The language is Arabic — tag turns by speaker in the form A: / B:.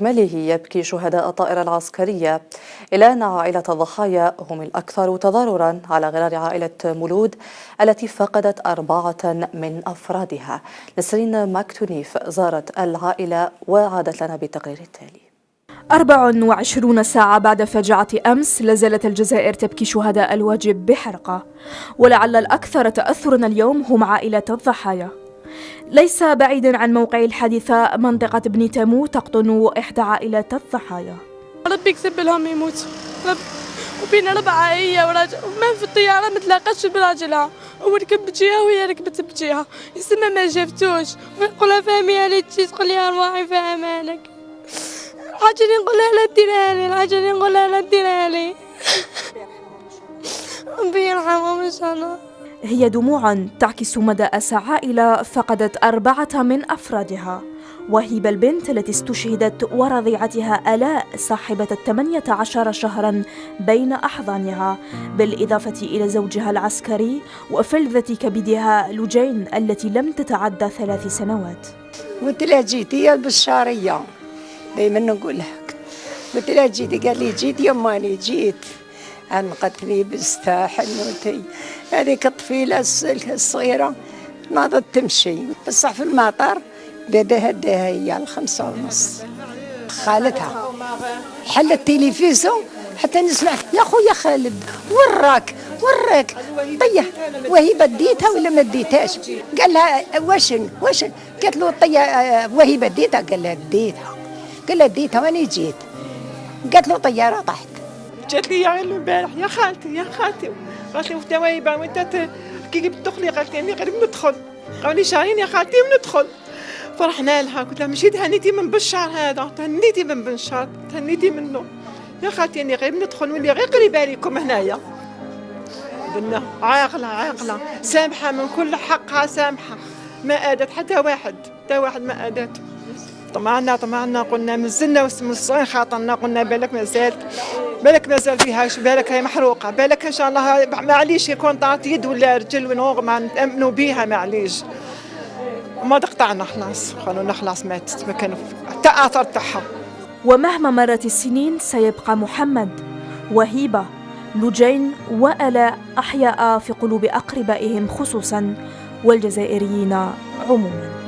A: بأكمله يبكي شهداء الطائرة العسكرية، إلا أن عائلة الضحايا هم الأكثر تضررا على غرار عائلة مولود التي فقدت 4 من أفرادها. نسرين ماكتونيف زارت العائلة وعادت لنا بالتقرير التالي.
B: 24 ساعة بعد فاجعة أمس لازالت الجزائر تبكي شهداء الواجب بحرقة، ولعل الأكثر تأثرا اليوم هم عائلة الضحايا. ليس بعيدا عن موقع الحادثة منطقة بني تامو تقطن إحدى عائلات الضحايا.
C: ربي يكتب لهم يموت، وبين 4 هي وراجل، وما في الطيارة ما تلاقاش براجلها، هو ركب بجهة وهي ركبت بجهة، يسمى ما شافتوش، ويقولها فهمي علي تجي تقول لي ارواحي فهمانك. الحاجة اللي نقولها لا ديرها لي، الحاجة اللي نقولها لا ديرها لي. ربي يرحمهم إن شاء الله.
B: هي دموع تعكس مدى أسى عائلة فقدت 4 من أفرادها، وهبة البنت التي استشهدت ورضيعتها آلاء صاحبة 18 شهرا بين أحضانها، بالإضافة إلى زوجها العسكري وفلذة كبدها لجين التي لم تتعدى 3 سنوات.
D: قلت لها جيتي يا البشارية، دايما نقولها، قلت لها جيتي، قال لي جيت يما أنا جيت. أنقذتني بالساحل نوتي، هذيك الطفيلة الصغيرة ناضت تمشي، بصح في المطار باباها داها هي على 5:30. خالتها حل التلفزيون حتى نسمع يا خويا خالد وراك طيه وهبه ديتها ولا ما ديتهاش؟ قال لها واشن قالت له طيه وهبه ديتها؟ قال لها ديتها، قال لها ديتها وانا جيت. قالت له طياره طاحت.
E: جات لي غير البارح يا خالتي قالت لي وانت وايبه وانت كي تدخلي؟ قالت لي غير ندخل، قالوا لي شهرين يا خالتي وندخل. فرحنا لها، قلت لها مشيت هنيتي من بشار هذا، تهنيتي من بشار، تهنيتي منه يا خالتي، اني غير ندخل واللي غير قريبه لكم هنايا. قلنا عاقله سامحه من كل حقها، سامحه ما ادت حتى واحد ما ادت. طمعنا قلنا مزلنا وسمصين خاطرنا، قلنا بالك مازال فيها، بالك هي محروقه، بالك ان شاء الله معليش يكون طاعت يد ولا رجل ونوغ ما نامنوا بيها، معليش ما تقطعنا خلاص، قالوا خلاص ماتت، ما كان حتى اثر تاعها.
B: ومهما مرت السنين سيبقى محمد وهيبة لجين وآلاء أحياء في قلوب أقربائهم خصوصا والجزائريين عموما.